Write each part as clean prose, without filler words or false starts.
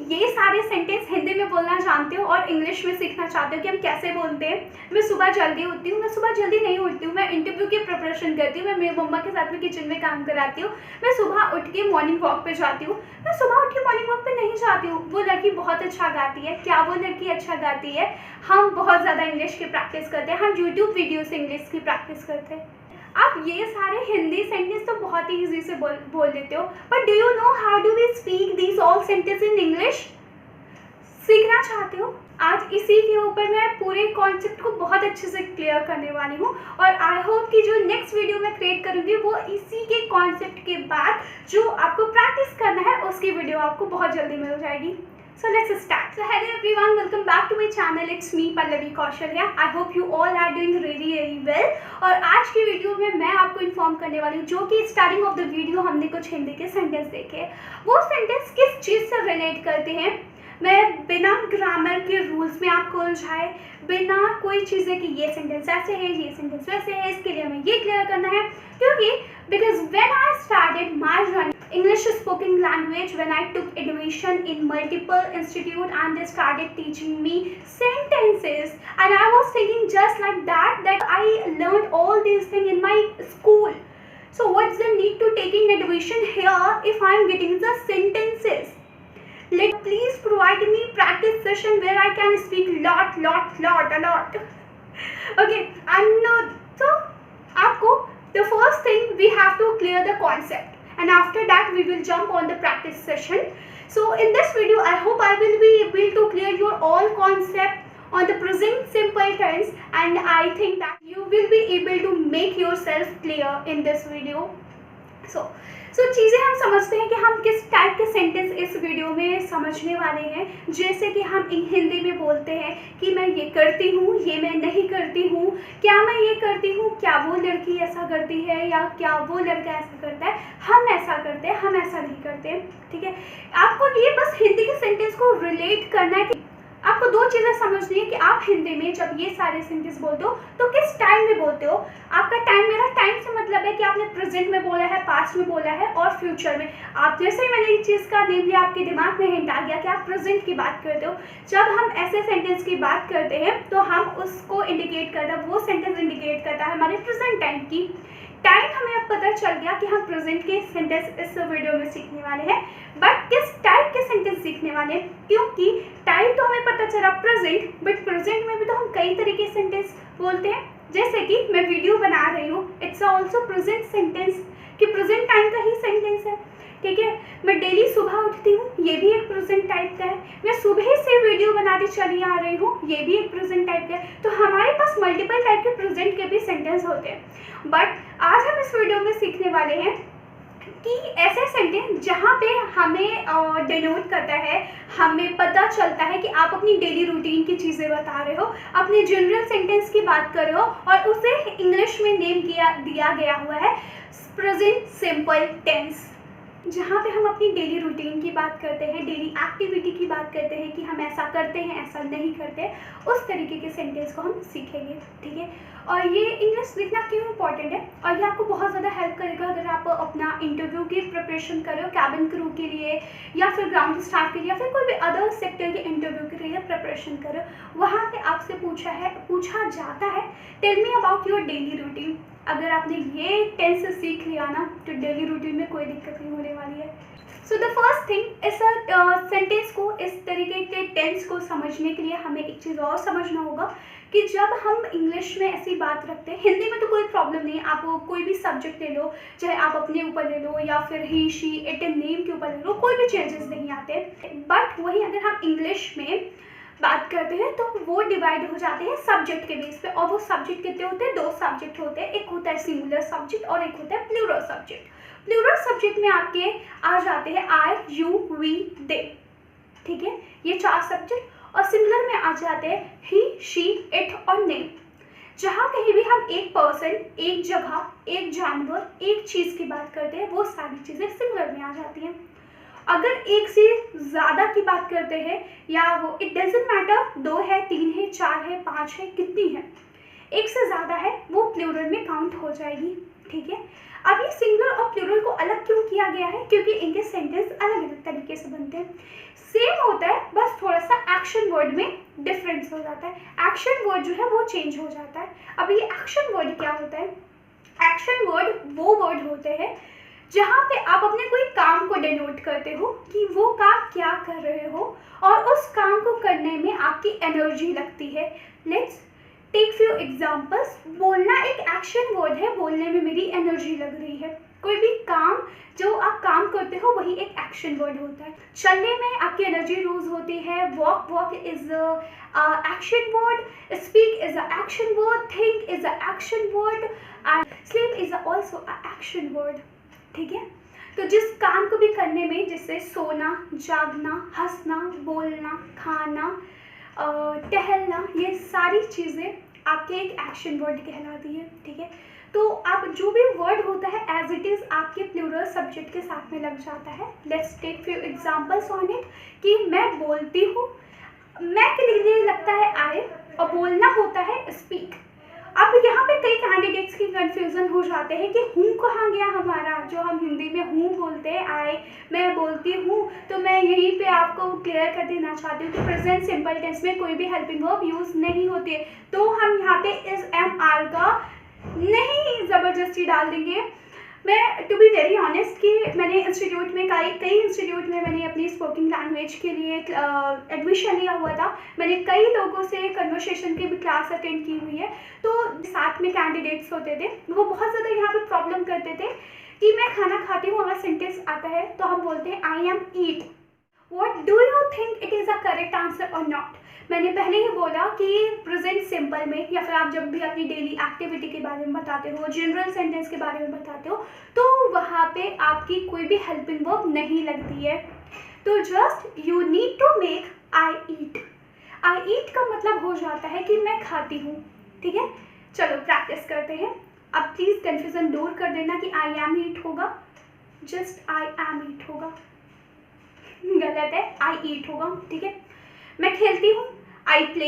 ये सारे सेंटेंस हिंदी में बोलना जानते हो और इंग्लिश में सीखना चाहते हो कि हम कैसे बोलते हैं, मैं सुबह जल्दी उठती हूँ, मैं सुबह जल्दी नहीं उठती हूँ, मैं इंटरव्यू की प्रिपरेशन करती हूँ, मैं मेरी मम्मा के साथ में किचन में काम कराती हूँ, मैं सुबह उठ के मॉर्निंग वॉक पे जाती हूँ, मैं सुबह उठ के मॉर्निंग वॉक पे नहीं जाती हूँ। वो लड़की बहुत अच्छा गाती है, क्या वो लड़की अच्छा गाती है? हम बहुत ज़्यादा इंग्लिश की प्रैक्टिस करते हैं, हम यूट्यूब वीडियो से इंग्लिश की प्रैक्टिस करते हैं। आप ये सारे हिंदी सेंटेंस तो बहुत ही ईजी से बोल देते हो, but do you know how do we speak these all sentence in English? सीखना चाहते हो? आज इसी के ऊपर मैं पूरे कॉन्सेप्ट को बहुत अच्छे से क्लियर करने वाली हूँ और आई होप कि जो नेक्स्ट वीडियो मैं क्रिएट करूँगी वो इसी के कॉन्सेप्ट के बाद जो आपको प्रैक्टिस करना है उसकी वीडियो आपको बहुत जल्दी मिल जाएगी। So let's start. So hello everyone, welcome back to my channel. It's me Pallavi Kaushalya. I hope you all are doing really well. और आज की वीडियो में मैं आपको इन्फॉर्म करने वाली हूँ, जो कि स्टार्टिंग ऑफ द वीडियो हमने कुछ हिंदी के सेंटेंस देखे। वो सेंटेंस किस चीज़ से रिलेट करते हैं, मैं बिना ग्रामर के रूल्स में आपको उलझाए, बिना कोई चीज़ें कि ये सेंटेंस ऐसे है, ये सेंटेंस वैसे है, इसके लिए हमें ये क्लियर करना है, क्योंकि because when I started my journey English spoken language, when I took admission in multiple institute and they started teaching me sentences, and I was thinking just like that I learned all these things in my school. So what's the need to taking admission here if I am getting the sentences? Please provide me practice session where I can speak a lot. Okay, and so आपको the first thing we have to clear the concept. And after that we will jump on the practice session. So in this video I hope I will be able to clear your all concept on the present simple tense, and I think that you will be able to make yourself clear in this video. So चीज़ें हम समझते हैं कि हम किस type के sentence इस video में समझने वाले हैं। जैसे कि हम हिंदी में बोलते हैं कि मैं ये करती हूँ, ये मैं नहीं करती हूँ, क्या मैं ये करती हूँ, क्या वो लड़की ऐसा करती है, या क्या वो लड़का ऐसा करता है, हम ऐसा करते हैं, हम ऐसा नहीं करते। ठीक है, आपको ये बस हिंदी के सेंटेंस को रिलेट करना है कि आपको दो चीज़ें समझनी है कि आप हिंदी में जब ये सारे सेंटेंस बोलते हो तो किस टाइम में बोलते हो। आपका टाइम, मेरा टाइम से मतलब है कि आपने प्रेजेंट में बोला है, पास्ट में बोला है और फ्यूचर में। आप जैसे ही मैंने इस चीज़ का नेम लिया, आपके दिमाग में हिंट आ गया कि आप प्रेजेंट की बात करते हो। जब हम ऐसे सेंटेंस की बात करते हैं तो हम उसको इंडिकेट करता है, वो सेंटेंस इंडिकेट करता है हमारे प्रेजेंट टाइम की। टाइम हमें अब पता चल गया कि हम प्रेजेंट के सेंटेंस इस वीडियो में सीखने वाले हैं, बट किस टाइप के सेंटेंस सीखने वाले हैं, क्योंकि टाइप तो हमें पता चला प्रेजेंट, बट प्रेजेंट में भी तो हम कई तरीके के सेंटेंस बोलते हैं। जैसे कि मैं वीडियो बना रही हूँ, इट्स ऑल्सो प्रेजेंट सेंटेंस, कि प्रेजेंट टाइम का ही सेंटेंस है। ठीक है, मैं डेली सुबह उठती हूँ, ये भी एक प्रेजेंट टाइप का है। मैं सुबह से वीडियो बनाती चली आ रही हूँ, ये भी एक प्रेजेंट टाइप का है। तो हमारे पास मल्टीपल टाइप के प्रेजेंट के भी सेंटेंस होते हैं, बट आज हम इस वीडियो में सीखने वाले हैं कि ऐसे सेंटेंस जहाँ पे हमें डिनोट करता है, हमें पता चलता है कि आप अपनी डेली रूटीन की चीज़ें बता रहे हो, अपने जनरल सेंटेंस की बात कर रहे हो और उसे इंग्लिश में नेम दिया गया हुआ है प्रेजेंट सिंपल टेंस। जहाँ पे हम अपनी डेली रूटीन की बात करते हैं, डेली एक्टिविटी की बात करते हैं कि हम ऐसा करते हैं, ऐसा नहीं करते, उस तरीके के सेंटेंस को हम सीखेंगे। ठीक है, और ये इंग्लिश सीखना क्यों इम्पॉर्टेंट है, और ये आपको बहुत ज़्यादा हेल्प करेगा अगर आप अपना इंटरव्यू की प्रिपरेशन कर रहे हो, कैबिन क्रू के लिए या फिर ग्राउंड स्टाफ के लिए या फिर कोई भी अदर सेक्टर के इंटरव्यू के लिए प्रिपरेशन कर रहे हो। वहाँ पे आपसे पूछा जाता है, tell me about your daily routine. अगर आपने ये टेंस सीख लिया ना तो डेली रूटीन में कोई दिक्कत नहीं होने वाली है। सो द फर्स्ट थिंग, इस सेंटेंस को, इस तरीके के टेंस को समझने के लिए हमें एक चीज़ और समझना होगा कि जब हम इंग्लिश में ऐसी बात रखते हैं, हिंदी में तो कोई प्रॉब्लम नहीं है, आप कोई भी सब्जेक्ट ले लो, चाहे आप अपने ऊपर ले लो या फिर ही शी इट नेम के ऊपर ले लो, कोई भी चेंजेस नहीं आते। बट वही अगर हम इंग्लिश में बात करते हैं तो वो डिवाइड हो जाते हैं सब्जेक्ट के बेस पे, और वो सब्जेक्ट कितने होते हैं, दो सब्जेक्ट होते हैं, एक होता है सिंगुलर सब्जेक्ट और एक होता है प्लूरल सब्जेक्ट। प्लूरल सब्जेक्ट में आपके आ जाते हैं आई, यू, वी, दे। ठीक है, ये चार सब्जेक्ट, और सिंगुलर में आ जाते हैं ही, शी, इट और नेम। जहाँ कहीं भी हम एक पर्सन, एक जगह, एक जानवर, एक चीज़ की बात करते हैं, वो सारी चीज़ें सिंगुलर में आ जाती हैं। अगर एक से ज़्यादा की बात करते हैं या वो इट डजेंट मैटर, 2 है, 3 है, 4 है, 5 है, कितनी है, एक से ज़्यादा है वो प्लूरल में काउंट हो जाएगी। ठीक है, अब ये सिंगुलर और प्लूरल को अलग क्यों किया गया है? क्योंकि इनके सेंटेंस अलग अलग तरीके से बनते हैं। सेम होता है, बस थोड़ा सा एक्शन वर्ड में डिफरेंस हो जाता है। एक्शन वर्ड जो है वो चेंज हो जाता है। अब ये एक्शन वर्ड क्या होता है? एक्शन वर्ड वो वर्ड होते हैं जहाँ पे आप अपने कोई काम को डिनोट करते हो कि वो काम क्या कर रहे हो और उस काम को करने में आपकी एनर्जी लगती है। Let's take few examples. बोलना एक एक्शन वर्ड है, बोलने में मेरी एनर्जी लग रही है। कोई भी काम जो आप काम करते हो वही एक एक्शन वर्ड होता है। चलने में आपकी एनर्जी लूज होती है। Walk is action word, speak is a action word, think is a action word and sleep is also a action word. ठीक है, तो जिस काम को भी करने में, जैसे सोना, जागना, हंसना, बोलना, खाना, टहलना, ये सारी चीज़ें आपके एक एक्शन वर्ड कहलाती है। ठीक है, तो आप जो भी वर्ड होता है एज इट इज़ आपके प्लूरल सब्जेक्ट के साथ में लग जाता है। Let's take few examples on it कि मैं बोलती हूँ, मैं के लिए लगता है आई और बोलना होता है स्पीक। अब यहाँ पे कई कैंडिडेट्स की कंफ्यूजन हो जाते हैं कि हूँ कहाँ गया हमारा, जो हम हिंदी में हूँ बोलते हैं, आई, मैं बोलती हूँ। तो मैं यहीं पे आपको क्लियर कर देना चाहती हूँ कि प्रेजेंट सिंपल टेंस में कोई भी हेल्पिंग वर्ब यूज़ नहीं होती है। तो हम यहाँ पे इस एम आर का नहीं ज़बरदस्ती डाल देंगे। मैं टू बी वेरी ऑनेस्ट कि मैंने इंस्टीट्यूट में कई इंस्टीट्यूट में मैंने अपनी स्पोकिंग लैंग्वेज के लिए एडमिशन लिया हुआ था। मैंने कई लोगों से कन्वर्सेशन की भी क्लास अटेंड की हुई है। तो साथ में कैंडिडेट्स होते थे, वो बहुत ज़्यादा यहाँ पे प्रॉब्लम करते थे कि मैं खाना खाती हूँ, अगर सेंटेंस आता है तो हम बोलते हैं I am eat. What do you think it is a correct answer और नॉट? मैंने पहले ही बोला कि प्रेजेंट सिंपल में या फिर आप जब भी अपनी डेली एक्टिविटी के बारे में बताते हो, जनरल सेंटेंस के बारे में बताते हो, तो वहाँ पे आपकी कोई भी हेल्पिंग वर्ब नहीं लगती है। तो just you need to make I eat. I eat का मतलब हो जाता है कि मैं खाती हूँ। ठीक है, चलो प्रैक्टिस करते हैं। अब प्लीज़ कन्फ्यूज़न दूर कर देना कि आई एम ईट होगा, जस्ट आई एम ईट होगा। गलत है, आई ईट होगा। ठीक है, मैं खेलती हूँ, आई प्ले।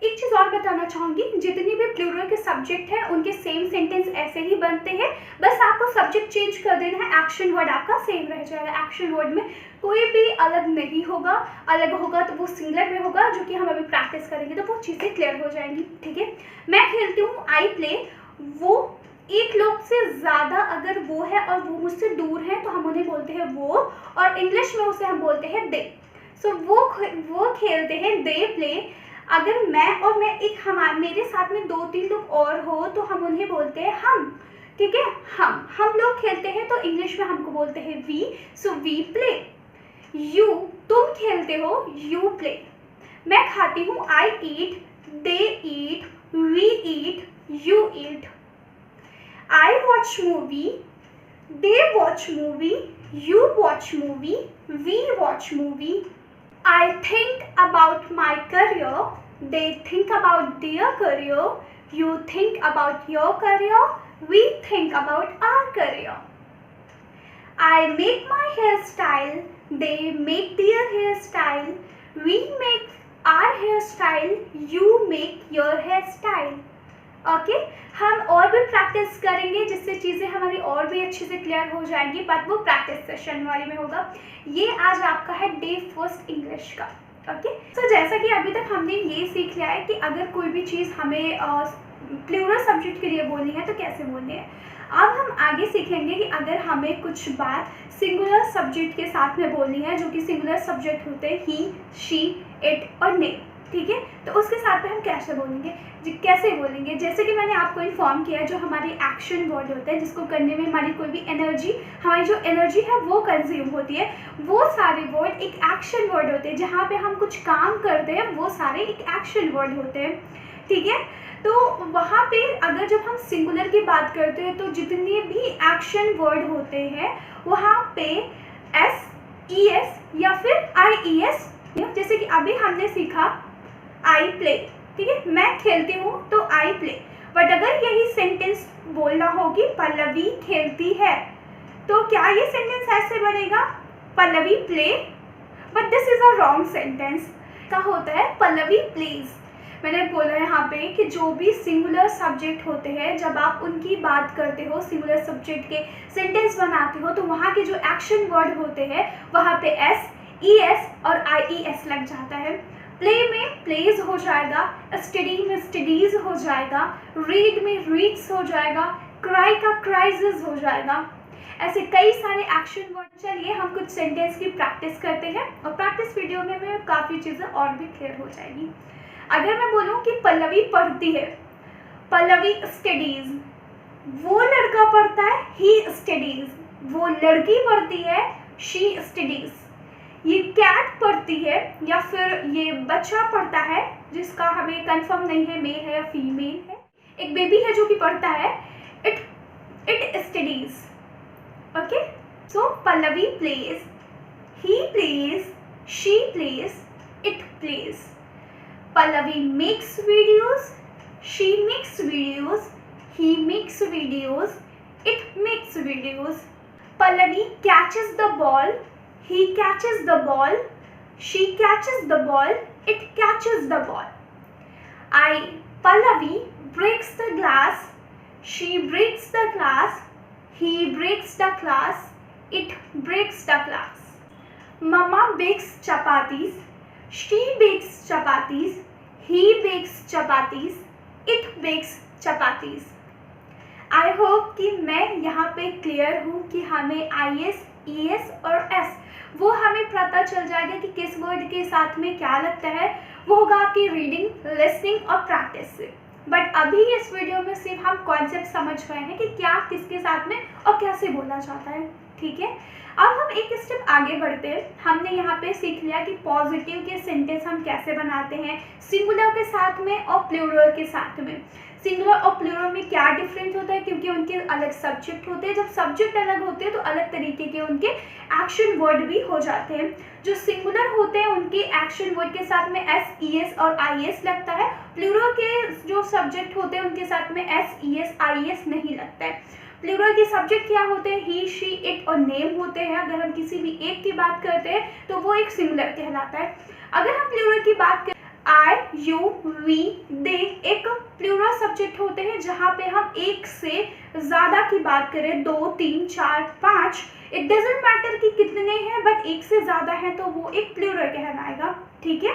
एक चीज़ और बताना चाहूँगी, जितनी भी प्लूरल के सब्जेक्ट हैं उनके सेम सेंटेंस ऐसे ही बनते हैं, बस आपको सब्जेक्ट चेंज कर देना है, एक्शन वर्ड आपका सेम रह जाएगा। एक्शन वर्ड में कोई भी अलग नहीं होगा, अलग होगा तो वो सिंगुलर में होगा, जो कि हम अभी प्रैक्टिस करेंगे तो वो चीज़ें क्लियर हो जाएंगी। ठीक है, मैं खेलती हूँ, आई प्ले। वो एक लोग से ज़्यादा अगर वो है और वो मुझसे दूर है तो हम उन्हें बोलते हैं वो, और इंग्लिश में उसे हम बोलते हैं दे। सो वो खेलते हैं, दे प्ले। अगर मैं और मैं एक मेरे साथ में 2-3 लोग और हो तो हम उन्हें बोलते हैं हम। ठीक है, हम लोग खेलते हैं तो इंग्लिश में हमको बोलते हैं we, so we play. You, तुम खेलते हो, यू प्ले। मैं खाती हूँ, I eat, they eat, we eat, you eat. I watch movie, they watch movie, you watch movie, we watch movie. I think about my career, they think about their career, you think about your career, we think about our career. I make my hairstyle, they make their hairstyle, we make our hairstyle, you make your hairstyle. Okay, हम और भी practice करेंगे जिससे चीज़ें हमारी और भी अच्छे से क्लियर हो जाएंगी, बट वो प्रैक्टिस सेशन वाली में होगा। ये आज आपका है डे फर्स्ट इंग्लिश का। ओके, तो जैसा कि अभी तक हमने ये सीख लिया है कि अगर कोई भी चीज़ हमें प्लूरल सब्जेक्ट के लिए बोलनी है तो कैसे बोलनी है। अब हम आगे सीखेंगे कि अगर हमें कुछ बात सिंगुलर सब्जेक्ट के साथ में बोलनी है, जो कि सिंगुलर सब्जेक्ट होते हैं ही, शी, इट और ने। ठीक है, तो उसके साथ में हम कैसे बोलेंगे, जैसे कि मैंने आपको इन्फॉर्म किया, जो हमारे एक्शन वर्ड होते हैं जिसको करने में हमारी कोई भी हमारी जो एनर्जी है वो कंज्यूम होती है, वो सारे वर्ड एक एक्शन वर्ड होते हैं। जहाँ पे हम कुछ काम करते हैं वो सारे एक एक्शन वर्ड होते हैं। ठीक है, तो वहाँ पे अगर जब हम सिंगुलर की बात करते हैं तो जितने भी एक्शन वर्ड होते हैं वहाँ पे एस, ई एस या फिर आई ई एस, जैसे कि अभी हमने सीखा आई प्ले। ठीक है, मैं खेलती हूँ तो आई प्ले। बट अगर यही सेंटेंस बोलना होगी पल्लवी खेलती है, तो क्या ये सेंटेंस ऐसे बनेगा, Pallavi play, but this is a wrong sentence. का होता है पल्लवी प्लेज। मैंने बोला यहाँ पे कि जो भी सिंगुलर सब्जेक्ट होते हैं, जब आप उनकी बात करते हो, सिंगुलर सब्जेक्ट के सेंटेंस बनाते हो, तो वहाँ के जो एक्शन वर्ड होते हैं वहाँ पे एस, ई एस और आई ई एस लग जाता है। प्ले में प्लेज हो जाएगा, स्टडी में स्टडीज हो जाएगा, रीड में रीड्स हो जाएगा, क्राई का क्राइजेस हो जाएगा। ऐसे कई सारे एक्शन वर्ड। चलिए हम कुछ सेंटेंस की प्रैक्टिस करते हैं और प्रैक्टिस वीडियो में मैं काफ़ी चीज़ें और भी क्लियर हो जाएगी। अगर मैं बोलूँ कि पल्लवी पढ़ती है, पल्लवी स्टडीज, वो लड़का पढ़ता है, ही स्टडीज, वो लड़की पढ़ती है, शी स्टडीज, ये कैट पढ़ती है या फिर ये बच्चा पढ़ता है जिसका हमें कंफर्म नहीं है मेल है या फीमेल है, एक बेबी है जो कि पढ़ता है, it studies. Okay, so Pallavi plays, he plays, she plays, it plays. Pallavi makes videos, she makes videos, he makes videos, it makes videos. Pallavi catches the ball, he catches the ball, she catches the ball, it catches the ball. Pallavi breaks the glass, she breaks the glass, he breaks the glass, it breaks the glass. Mama bakes chapatis, she bakes chapatis, he bakes chapatis, it bakes chapatis. I hope कि मैं यहाँ पे clear हूँ कि हमें I S, E S और S वो हमें पता चल जाएगा कि किस वर्ड के साथ में क्या लगता है। वो होगा आपकी रीडिंग, लिसनिंग और प्रैक्टिस से। बट अभी इस वीडियो में सिर्फ हम कॉन्सेप्ट समझ पाए हैं कि क्या किसके साथ में और कैसे बोला जाता है। ठीक है, अब हम एक स्टेप आगे बढ़ते हैं। हमने यहाँ पे सीख लिया कि पॉजिटिव के सेंटेंस हम कैसे बनाते हैं, सिंगुलर के साथ में और प्लूरल के साथ में। सिंगुलर और प्लूरल में क्या डिफरेंस होता है, क्योंकि उनके अलग सब्जेक्ट होते हैं। जब सब्जेक्ट अलग होते हैं तो अलग तरीके के उनके एक्शन वर्ड भी हो जाते हैं। जो सिंगुलर होते हैं उनके एक्शन वर्ड के साथ में एस, ई एस और आई एस लगता है। प्लूरल के जो सब्जेक्ट होते हैं उनके साथ में S, E S, I S नहीं लगता है। प्लूरल के सब्जेक्ट क्या होते हैं, ही, शी, इट और नेम होते हैं। अगर हम किसी भी एक की बात करते हैं तो वो एक सिंगुलर कहलाता है। अगर हम प्लूरल की बात करें, आई, यू, वी, दे एक प्लूरल सब्जेक्ट होते हैं जहाँ पे हम एक से ज़्यादा की बात करें, 2, 3, 4, 5, इट डजेंट मैटर कि कितने हैं, बट एक से ज़्यादा है तो वो एक प्लूरल कहलाएगा। ठीक है,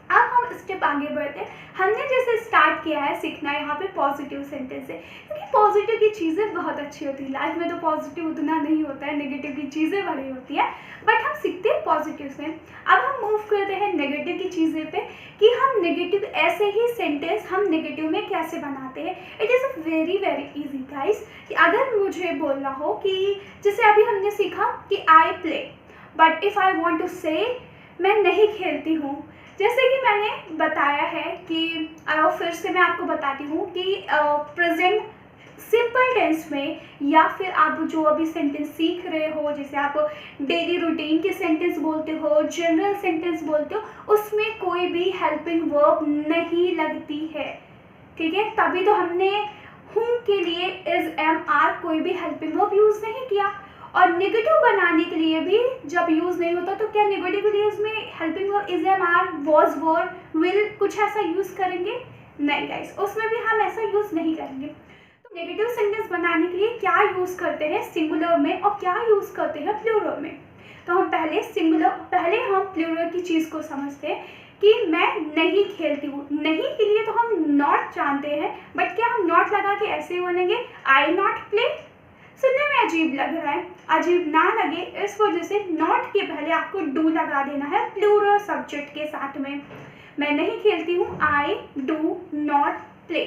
अब हम स्टेप आगे बढ़ते हैं। हमने जैसे स्टार्ट किया है सीखना यहाँ पे पॉजिटिव सेंटेंस से, क्योंकि पॉजिटिव की चीज़ें बहुत अच्छी होती है। लाइफ में तो पॉजिटिव उतना नहीं होता है, नेगेटिव की चीज़ें बड़ी होती है, बट हम सीखते हैं पॉजिटिव से। अब हम मूव करते हैं नेगेटिव की चीज़ें पे कि हम नेगेटिव ऐसे ही सेंटेंस हम नेगेटिव में कैसे बनाते हैं। It is a very very easy guys. कि अगर मुझे बोलना हो कि जैसे अभी हमने सीखा कि I play, but if I want to say मैं नहीं खेलती हूँ, जैसे कि मैंने बताया है कि फिर से मैं आपको बताती हूँ कि प्रेजेंट सिंपल टेंस में या फिर आप जो अभी सेंटेंस सीख रहे हो, जैसे आप डेली रूटीन के सेंटेंस बोलते हो, जनरल सेंटेंस बोलते हो, उसमें कोई भी हेल्पिंग वर्ब नहीं लगती है। ठीक है, तभी तो हमने हूँ के लिए इज, एम, आर कोई भी हेल्पिंग वर्ब यूज़ नहीं किया। और नेगेटिव बनाने के लिए भी जब यूज़ नहीं होता तो क्या नेगेटिव के लिए उसमें helping verb is, am, are, was, were, will कुछ ऐसा यूज़ करेंगे? नहीं गाइस, उसमें भी हम ऐसा यूज़ नहीं करेंगे। तो नेगेटिव सेंटेंस बनाने के लिए क्या यूज़ करते हैं सिंगुलर में और क्या यूज़ करते हैं प्लूरल में। तो हम पहले हम प्लूरल की चीज़ को समझते हैं कि मैं नहीं खेलती हूँ। नहीं के लिए तो हम नॉट जानते हैं, बट क्या हम नॉट लगा के ऐसे बोलेंगे आई नॉट प्ले? सुनने में अजीब लग रहा है, अजीब ना लगे इस वजह से नॉट के पहले आपको डू लगा देना है प्लूरल सब्जेक्ट के साथ में। मैं नहीं खेलती हूँ, आई डू नॉट प्ले।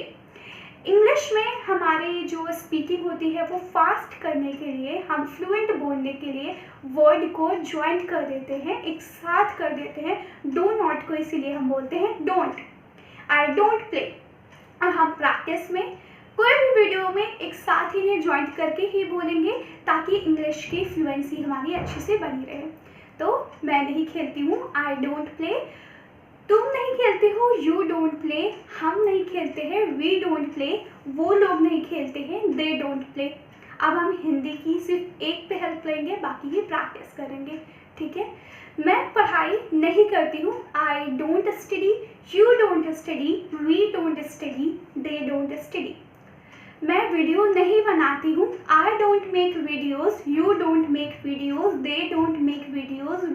इंग्लिश में हमारी जो स्पीकिंग होती है वो फास्ट करने के लिए, हम फ्लुएंट बोलने के लिए वर्ड को ज्वाइन कर देते हैं, एक साथ कर देते हैं। डू नॉट को इसीलिए हम बोलते हैं डोंट। I don't play. और हम प्रैक्टिस में कोई भी वीडियो में एक साथ ही ज्वाइंट करके ही बोलेंगे ताकि इंग्लिश की फ्लुएंसी हमारी अच्छे से बनी रहे। तो मैं नहीं खेलती हूँ, आई डोंट प्ले। तुम नहीं खेलते हो, यू डोंट प्ले। हम नहीं खेलते हैं, वी डोंट प्ले। वो लोग नहीं खेलते हैं, दे डोंट प्ले। अब हम हिंदी की सिर्फ एक पे हेल्प लेंगे, बाकी की प्रैक्टिस करेंगे। ठीक है, मैं पढ़ाई नहीं करती हूँ, I don't study, you don't study, we don't study, they don't study. मैं वीडियो नहीं बनाती हूँ, I don't make videos, you don't make videos, they don't make videos,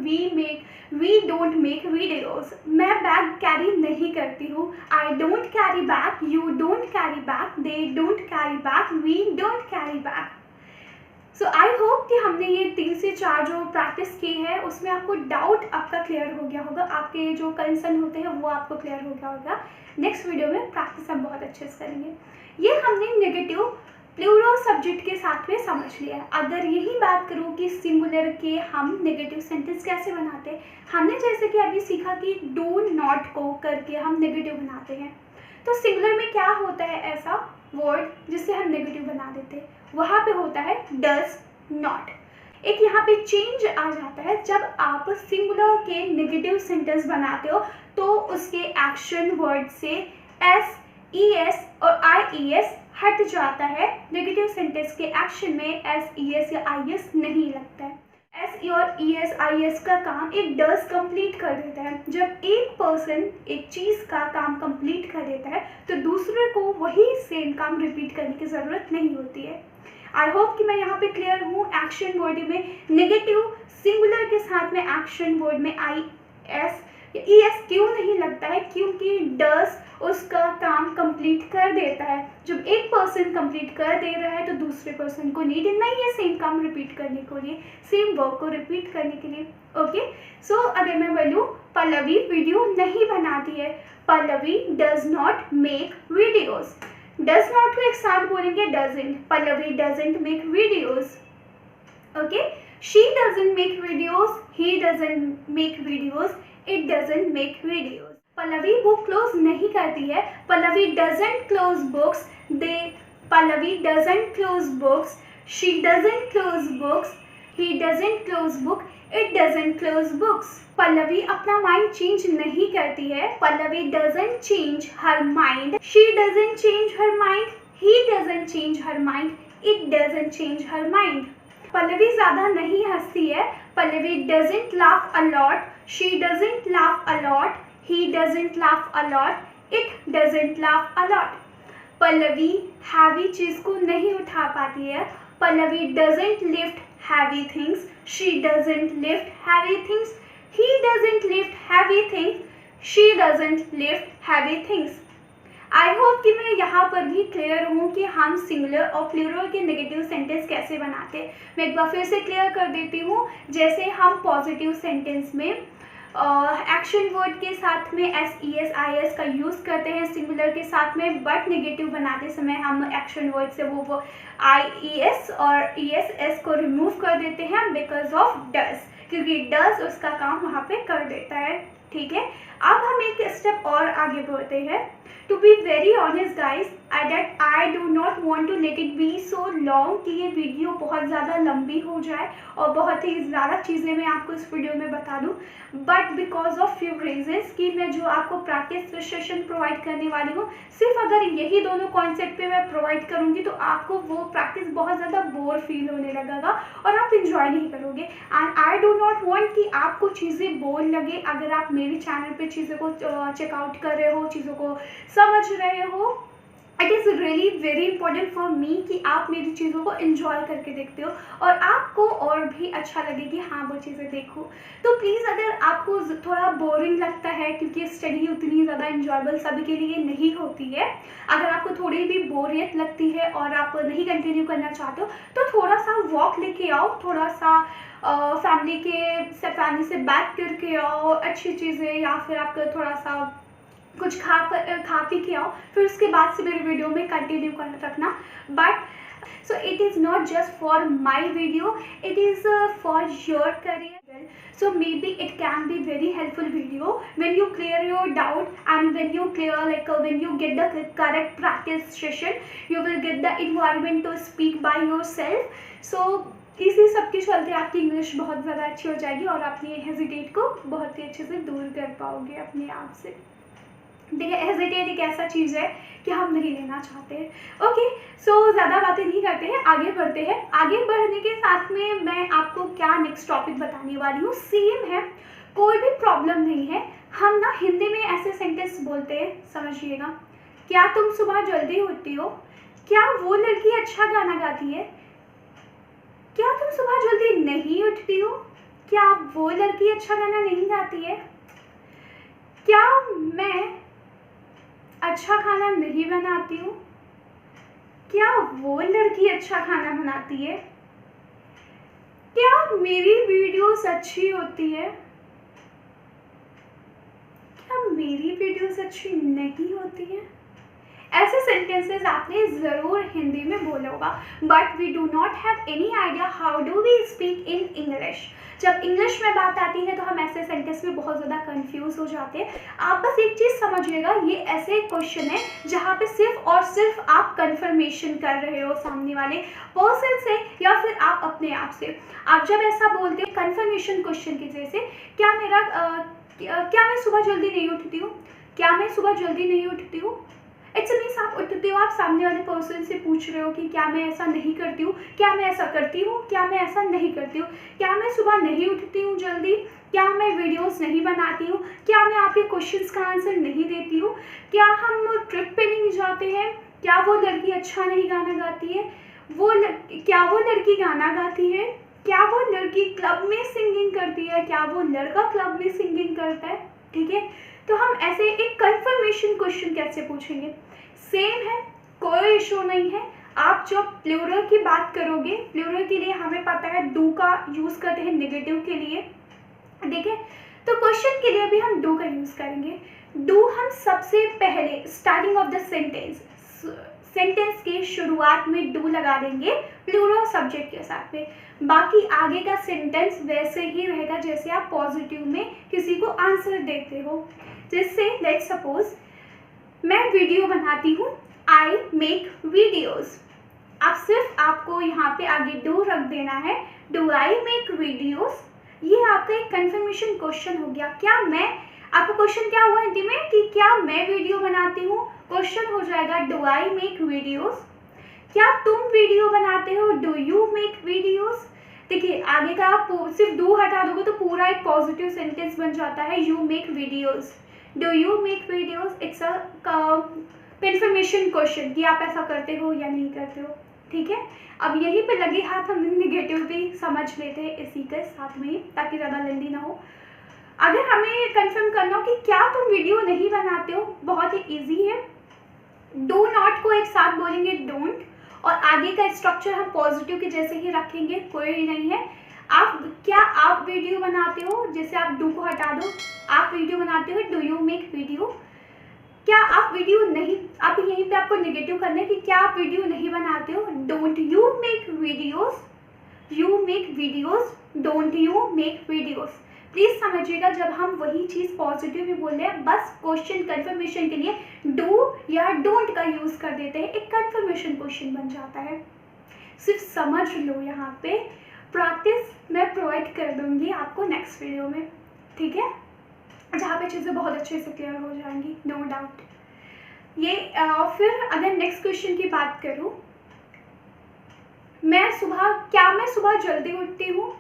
we don't make videos. मैं बैग कैरी नहीं करती हूँ, I don't carry bag, you don't carry bag, they don't carry bag, we don't carry bag. So I hope कि हमने ये 3 से 4 जो practice की है उसमें आपको डाउट आपका क्लियर हो गया होगा, आपके जो कंसर्न होते हैं वो आपको क्लियर हो गया होगा। नेक्स्ट वीडियो में प्रैक्टिस हम बहुत अच्छे से करेंगे। ये हमने नेगेटिव प्लूरल सब्जेक्ट के साथ में समझ लिया है। अगर यही बात करूँ कि सिंगुलर के हम नेगेटिव सेंटेंस कैसे बनाते हैं, हमने जैसे कि अभी सीखा कि डू नॉट को करके हम नेगेटिव बनाते हैं। तो सिंगुलर में क्या होता है ऐसा वर्ड जिससे हम नेगेटिव बना देते हैं, वहाँ पे होता है डज नॉट। एक यहाँ पे चेंज आ जाता है जब आप सिंगुलर के नेगेटिव सेंटेंस बनाते हो तो उसके एक्शन वर्ड से एस, ई एस और आई ई एस हट जाता है। नेगेटिव सेंटेंस के एक्शन में एस, ई एस या आई एस नहीं लगता है। एस, ई और ई एस, आई एस का काम एक डज कंप्लीट कर देता है। जब एक पर्सन एक चीज़ का काम कंप्लीट कर देता है तो दूसरे को वही सेम काम रिपीट करने की ज़रूरत नहीं होती है। आई होप कि मैं यहाँ पे क्लियर हूँ। एक्शन वर्ड में नेगेटिव सिंगुलर के साथ में एक्शन वर्ड में आई एस या ई एस क्यों नहीं लगता है, क्योंकि डज उसका काम कंप्लीट कर देता है। जब एक पर्सन कंप्लीट कर दे रहा है तो दूसरे पर्सन को नीड नहीं है सेम काम रिपीट करने के लिए, सेम वर्क को रिपीट करने के लिए। ओके, सो अगर मैं बोलूँ पल्लवी वीडियो नहीं बनाती है, Pallavi does not make videos. Does not को एक साथ बोलेंगे doesn't, Pallavi doesn't make videos. Okay, she doesn't make videos, he doesn't make videos, it doesn't make videos. Pallavi book close नहीं करती है, Pallavi doesn't close books, Pallavi doesn't close books, she doesn't close books, he doesn't close book, it doesn't close books. Pallavi अपना mind change नहीं करती है, Pallavi doesn't change her mind, she doesn't change her mind, he doesn't change her mind, it doesn't change her mind. Pallavi ज़्यादा नहीं हंसती है, Pallavi doesn't laugh a lot, she doesn't laugh a lot, he doesn't laugh a lot, it doesn't laugh a lot। Pallavi heavy चीज़ को नहीं उठा पाती है, Pallavi doesn't lift heavy things, she doesn't lift heavy things, he doesn't lift heavy things, she doesn't lift heavy things। I hope कि मैं यहाँ पर भी क्लियर हूँ कि हम सिंगुलर और प्लूरल के नेगेटिव सेंटेंस कैसे बनाते हैं। मैं एक बार फिर से क्लियर कर देती हूँ। जैसे हम पॉजिटिव सेंटेंस में एक्शन वर्ड के साथ में S, E S, I S का यूज़ करते हैं सिंगुलर के साथ में, बट नेगेटिव बनाते समय हम एक्शन वर्ड से वो आई ई एस और ई एस एस को रिमूव कर देते हैं बिकॉज ऑफ डज, क्योंकि डज उसका काम वहाँ पे कर देता है। ठीक है, अब हम एक स्टेप और आगे बढ़ते हैं। To be very honest guys, I do not want to let it be so long कि ये वीडियो बहुत ज़्यादा लंबी हो जाए और बहुत ही ज़्यादा चीज़ें मैं आपको इस वीडियो में बता दूँ, but because of few regions कि मैं जो आपको प्रैक्टिस सेशन प्रोवाइड करने वाली हूँ, सिर्फ अगर यही दोनों कॉन्सेप्ट पे मैं प्रोवाइड करूँगी तो आपको वो प्रैक्टिस बहुत ज़्यादा बोर फील होने लगेगा और आप इंजॉय नहीं करोगे। And I do not want कि आपको चीज़ें बोर लगे अगर आप मेरे चैनल पे चीज़ों को चेकआउट कर रहे हो, चीज़ों को समझ रहे हो। It is really very important for me कि आप मेरी चीज़ों को एंजॉय करके देखते हो और आपको और भी अच्छा लगे कि हाँ वो चीज़ें देखो। तो प्लीज़ अगर आपको थोड़ा बोरिंग लगता है, क्योंकि स्टडी उतनी ज़्यादा इंजॉयबल सभी के लिए नहीं होती है, अगर आपको थोड़ी भी बोरियत लगती है और आप नहीं कंटिन्यू करना चाहते हो तो थोड़ा सा वॉक लेके आओ, थोड़ा सा फैमिली से बात करके आओ अच्छी चीज़ें, या फिर आप थोड़ा सा कुछ खा पी के आओ, फिर उसके बाद से मेरे वीडियो में कंटिन्यू कर रखना। But so it is not just for my video, it is for your career. So maybe it can be very helpful video when you clear your doubt and when you clear when you get the correct practice session, you will get the environment to speak by yourself। So इसी सब के चलते आपकी English बहुत ज़्यादा अच्छी हो जाएगी और आप ये हेजिटेट को बहुत ही अच्छे से दूर कर पाओगे अपने आप से। देखिए हेजिटेट एक ऐसा चीज़ है कि हम नहीं लेना चाहते हैं। ओके, सो ज़्यादा बातें नहीं करते हैं, आगे बढ़ते हैं। आगे बढ़ने के साथ में मैं आपको क्या नेक्स्ट टॉपिक बताने वाली हूँ, सेम है, कोई भी प्रॉब्लम नहीं है। हम ना हिंदी में ऐसे सेंटेंस बोलते हैं, समझिएगा। क्या तुम सुबह जल्दी उठती हो? क्या वो लड़की अच्छा गाना गाती है? क्या तुम सुबह जल्दी नहीं उठती हो? क्या वो लड़की अच्छा गाना नहीं गाती है? क्या मैं अच्छा खाना नहीं बनाती हूँ? क्या वो लड़की अच्छा खाना बनाती है? क्या मेरी वीडियोस अच्छी होती है? क्या मेरी वीडियोस अच्छी नहीं होती है? ऐसे सेंटेंसेस आपने ज़रूर हिंदी में बोला होगा, but we do not have any idea how do we speak in English. जब इंग्लिश में बात आती है तो हम ऐसे सेंटेंस में बहुत ज़्यादा कंफ्यूज हो जाते हैं। आप बस एक चीज़ समझिएगा, ये ऐसे क्वेश्चन है जहाँ पे सिर्फ और सिर्फ आप कंफर्मेशन कर रहे हो सामने वाले पर्सन से या फिर आप अपने आप से। आप जब ऐसा बोलते हो कंफर्मेशन क्वेश्चन की जैसे, क्या मैं सुबह जल्दी नहीं उठती हूँ? क्या मैं सुबह जल्दी नहीं उठती हूँ? इट्स मीन्स आप उठते हो, आप सामने वाले पर्सन से पूछ रहे हो कि क्या मैं ऐसा नहीं करती हूँ, क्या मैं ऐसा करती हूँ, क्या मैं ऐसा नहीं करती हूँ, क्या मैं सुबह नहीं उठती हूँ जल्दी, क्या मैं वीडियोस नहीं बनाती हूँ, क्या मैं आपके क्वेश्चंस का आंसर नहीं देती हूँ, क्या हम ट्रिप पे नहीं जाते हैं, क्या वो लड़की अच्छा नहीं गाना गाती है, क्या वो लड़की गाना गाती है, क्या वो लड़की क्लब में सिंगिंग करती है, क्या वो लड़का क्लब में सिंगिंग करता है। ठीक है, तो हम ऐसे एक कंफर्मेशन क्वेश्चन कैसे पूछेंगे, सेम है, कोई इशू नहीं है। आप जब प्लूरल की बात करोगे, प्लूरल के लिए हमें पता है डू का यूज करते हैं नेगेटिव के लिए, ठीक है, तो क्वेश्चन के लिए भी हम डू का यूज करेंगे। डू हम सबसे पहले स्टार्टिंग ऑफ द सेंटेंस की शुरुआत में डू लगा देंगे प्लूरल सब्जेक्ट के साथ में। बाकी आगे का सेंटेंस वैसे ही रहेगा जैसे आप पॉजिटिव में किसी को आंसर देते हो। जैसे लेट्स सपोज मैं वीडियो बनाती हूँ, आई मेक वीडियोज। अब सिर्फ आपको यहाँ पे आगे डू रख देना है, डू आई मेक वीडियोज। ये आपका एक कंफर्मेशन क्वेश्चन हो गया। क्या मैं, आपका क्वेश्चन क्या हुआ हिंदी में कि क्या मैं वीडियो बनाती हूँ, क्वेश्चन हो जाएगा डू आई मेक वीडियोज। क्या तुम वीडियो बनाते हो, डू यू मेक वीडियोज। देखिए आगे का आप सिर्फ डू हटा दोगे तो पूरा एक पॉजिटिव सेंटेंस बन जाता है, you make videos, do you make videos. It's a confirmation question कि आप ऐसा करते हो या नहीं करते हो। ठीक है, अब यहीं पे लगे हाथ हम निगेटिव भी समझ लेते हैं इसी के साथ में, ताकि ज़्यादा लंबी ना हो। अगर हमें कंफर्म करना हो कि क्या तुम वीडियो नहीं बनाते हो, बहुत ही ईजी है, डू नॉट को एक साथ बोलेंगे डोंट, और आगे का स्ट्रक्चर हम पॉजिटिव के जैसे ही रखेंगे, कोई नहीं है। क्या आप वीडियो बनाते हो, जैसे आप डू को हटा दो, आप वीडियो बनाते हो, डू यू मेक वीडियो। क्या आप वीडियो नहीं, आप यहीं पे आपको नेगेटिव करना है कि क्या आप वीडियो नहीं बनाते हो, don't you make videos, you make videos, don't you make videos. Please समझिएगा, जब हम वही चीज पॉजिटिव में बोल रहे हैं, बस क्वेश्चन कंफर्मेशन के लिए डू या डोंट का यूज कर देते हैं, एक कंफर्मेशन क्वेश्चन बन जाता है। सिर्फ समझ लो, यहाँ पे प्रैक्टिस मैं प्रोवाइड कर दूंगी आपको नेक्स्ट वीडियो में, ठीक है, जहाँ पे चीज़ें बहुत अच्छे से क्लियर हो जाएंगी, नो डाउट। ये फिर अगर नेक्स्ट क्वेश्चन की बात करूँ, क्या मैं सुबह जल्दी उठती हूँ।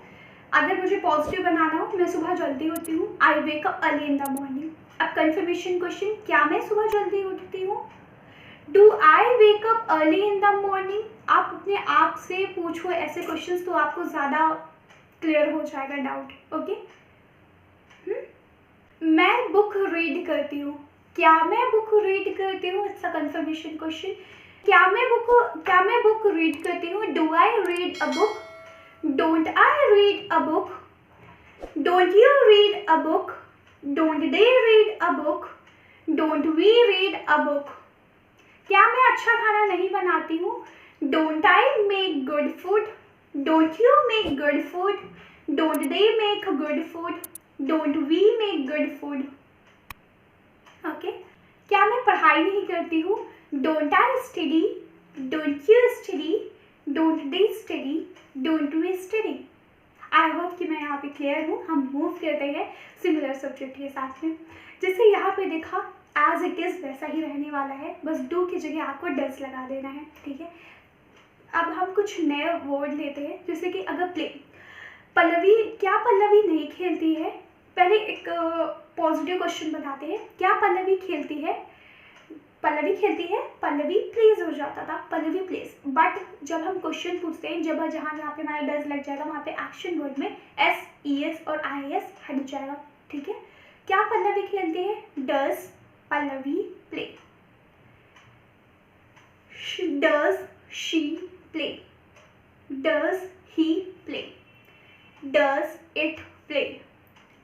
अगर मुझे पॉजिटिव बनाना हो, मैं सुबह जल्दी उठती हूँ, I wake up early in the morning. अब कंफर्मेशन क्वेश्चन, क्या मैं सुबह जल्दी उठती हूँ, do I wake up early in the morning. आप अपने आप से पूछो ऐसे क्वेश्चंस, तो आपको ज़्यादा क्लियर हो जाएगा डाउट। ओके, मैं बुक रीड करती हूँ, क्या मैं बुक रीड करती हूँ, इट्स अ कंफर्मेशन क्वेश्चन। क्या मैं बुक रीड करती हूँ, do I read a book, don't I read a book, don't you read a book, don't they read a book, don't we read a book. क्या मैं अच्छा खाना नहीं बनाती हूँ, don't I make good food, don't you make good food, don't they make good food, don't we make good food. Okay, क्या मैं पढ़ाई नहीं करती हूँ, don't I study, don't you study, don't they study, don't we study. I hope कि मैं यहाँ पे क्लियर हूँ। हम मूव करते हैं सिमिलर सब्जेक्ट के साथ में। जैसे यहाँ पे देखा, एज इट इज़ वैसा ही रहने वाला है, बस डू की जगह आपको डज लगा देना है, ठीक है। अब हम कुछ नए वर्ड लेते हैं, जैसे कि अगर प्ले, पल्लवी, क्या पल्लवी नहीं खेलती है? पहले एक पॉजिटिव क्वेश्चन बताते हैं, क्या पल्लवी खेलती है? पल्लवी खेलती है, पल्लवी प्लेज हो जाता था, पल्लवी प्लेज। बट जब हम क्वेश्चन पूछते हैं, जब जहाँ पे हमारा डज लग जाएगा वहाँ पे एक्शन वर्ड में एस, ई एस और आई एस हट जाएगा, ठीक है। क्या पल्लवी खेलती है? Does Pallavi play, does she play, does he play, does it play.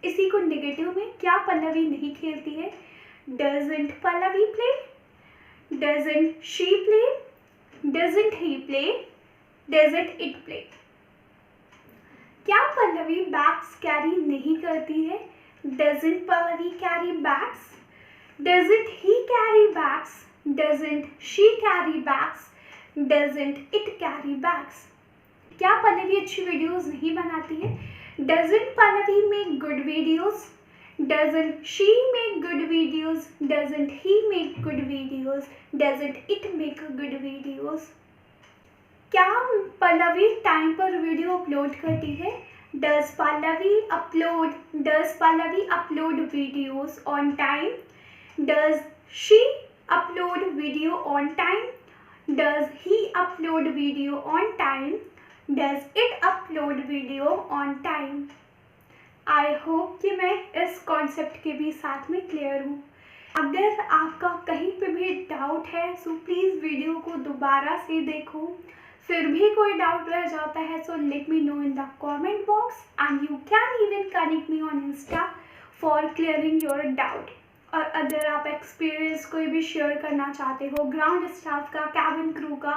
इसी को नेगेटिव में, क्या पल्लवी नहीं खेलती है? Doesn't Pallavi play, doesn't she play, doesn't he play, doesn't it play. क्या पल्लवी बैग्स कैरी नहीं करती है? Doesn't Pallavi carry bags, doesn't he carry bags, doesn't she carry bags, doesn't it carry bags. क्या पल्लवी अच्छी वीडियोस नहीं बनाती है? Doesn't Pallavi make good videos, doesn't she make good videos, doesn't he make good videos, doesn't it make good videos. क्या Pallavi time पर video upload करती है? Does Pallavi upload videos on time, does she upload video on time, does he upload video on time, does it upload video on time. I hope कि मैं इस concept के भी साथ में क्लियर हूँ। अगर आपका कहीं पे भी डाउट है सो प्लीज़ वीडियो को दोबारा से देखो। फिर भी कोई डाउट रह जाता है so let me know in the comment box and you can even connect me on Insta for clearing your doubt. और अगर आप एक्सपीरियंस कोई भी शेयर करना चाहते हो ग्राउंड स्टाफ का, कैबिन क्रू का,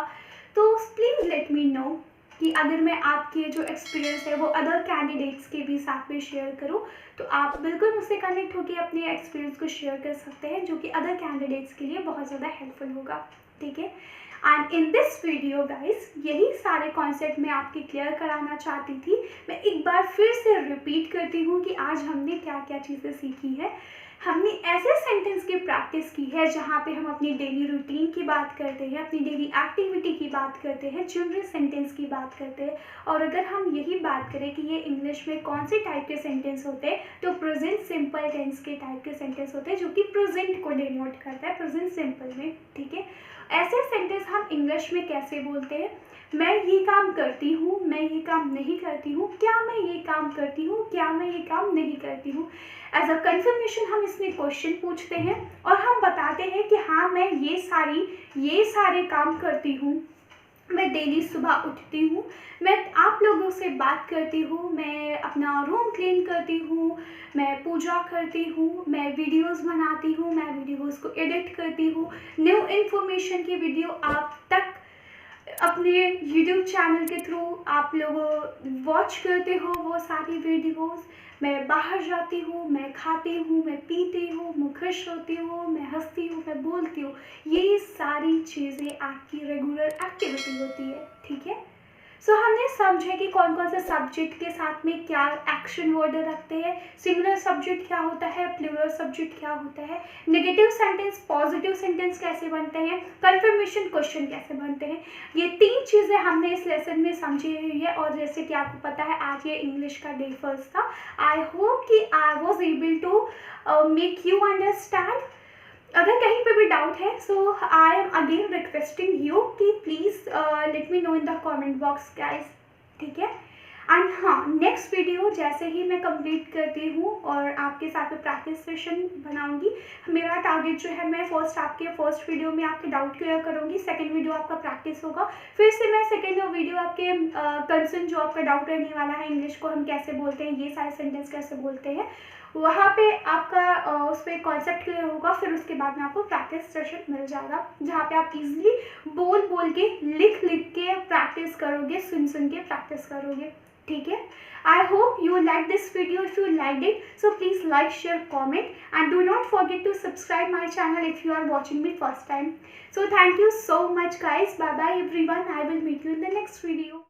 तो प्लीज़ लेट मी नो कि अगर मैं आपके जो एक्सपीरियंस है वो अदर कैंडिडेट्स के भी साथ में शेयर करूं, तो आप बिल्कुल मुझसे कनेक्ट होकर अपने एक्सपीरियंस को शेयर कर सकते हैं, जो कि अदर कैंडिडेट्स के लिए बहुत ज़्यादा हेल्पफुल होगा, ठीक है। And in this video guys, यही सारे कॉन्सेप्ट मैं आपके क्लियर कराना चाहती थी। मैं एक बार फिर से रिपीट करती हूँ कि आज हमने क्या क्या चीज़ें सीखी है। हमने ऐसे सेंटेंस की प्रैक्टिस की है जहाँ पे हम अपनी डेली रूटीन की बात करते हैं, अपनी डेली एक्टिविटी की बात करते हैं, चिल्ड्रन सेंटेंस की बात करते हैं। और अगर हम यही बात करें कि ये इंग्लिश में कौन से टाइप के सेंटेंस होते हैं, तो प्रेजेंट सिंपल टेंस के टाइप के सेंटेंस होते हैं, जो कि प्रेजेंट को डिनोट करता है, प्रेजेंट सिंपल में, ठीक है। ऐसे सेंटेंस हम इंग्लिश में कैसे बोलते हैं? मैं ये काम करती हूँ, मैं ये काम नहीं करती हूँ, क्या मैं ये काम करती हूँ, क्या मैं ये काम नहीं करती हूँ। एज अ कंफर्मेशन हम इसमें क्वेश्चन पूछते हैं और हम बताते हैं कि हाँ मैं ये सारे काम करती हूँ। मैं डेली सुबह उठती हूँ, मैं आप लोगों से बात करती हूँ, मैं अपना रूम क्लीन करती हूँ, मैं पूजा करती हूँ, मैं वीडियोस बनाती हूँ, मैं वीडियोस को एडिट करती हूँ, न्यू इन्फॉर्मेशन की वीडियो आप तक अपने यूट्यूब चैनल के थ्रू आप लोग वॉच करते हो वो सारी वीडियोस। मैं बाहर जाती हूँ, मैं खाती हूँ, मैं पीती हूँ, मैं खुश होती हूँ, मैं हंसती हूँ, मैं बोलती हूँ। ये सारी चीज़ें आपकी रेगुलर एक्टिविटी होती है, ठीक है। सो हमने समझा कि कौन कौन से सब्जेक्ट के साथ में क्या एक्शन वर्ड रखते हैं, सिंगुलर सब्जेक्ट क्या होता है, प्लूरल सब्जेक्ट क्या होता है, नेगेटिव सेंटेंस पॉजिटिव सेंटेंस कैसे बनते हैं, कंफर्मेशन क्वेश्चन कैसे बनते हैं। ये 3 चीज़ें हमने इस लेसन में समझी हुई है। और जैसे कि आपको पता है आज ये इंग्लिश का डे फर्स्ट था। आई होप कि I was able to make you understand. अगर कहीं पे भी डाउट है so I am again requesting you कि please let me know in the comment box guys, ठीक है। एंड हाँ, नेक्स्ट वीडियो जैसे ही मैं कंप्लीट करती हूँ और आपके साथ में प्रैक्टिस सेशन बनाऊंगी, मेरा टारगेट जो है मैं आपके फर्स्ट वीडियो में आपके डाउट क्लियर करूँगी, सेकंड वीडियो आपका प्रैक्टिस होगा, फिर से मैं सेकंड वीडियो आपके कंसर्न जो आपका डाउट रहने वाला है, इंग्लिश को हम कैसे बोलते हैं, ये सारे सेंटेंस कैसे बोलते हैं, वहाँ पे आपका उस पर कॉन्सेप्ट क्लियर होगा। फिर उसके बाद में आपको प्रैक्टिस सेशन मिल जाएगा जहाँ पे आप इजीली बोल के लिख के प्रैक्टिस करोगे, सुन के प्रैक्टिस करोगे, ठीक है। I hope you like this video. If you liked it, so please like, share, comment, and do not forget to subscribe my channel if you are watching me first time. So thank you so much guys. Bye bye everyone. I will meet you in the next video.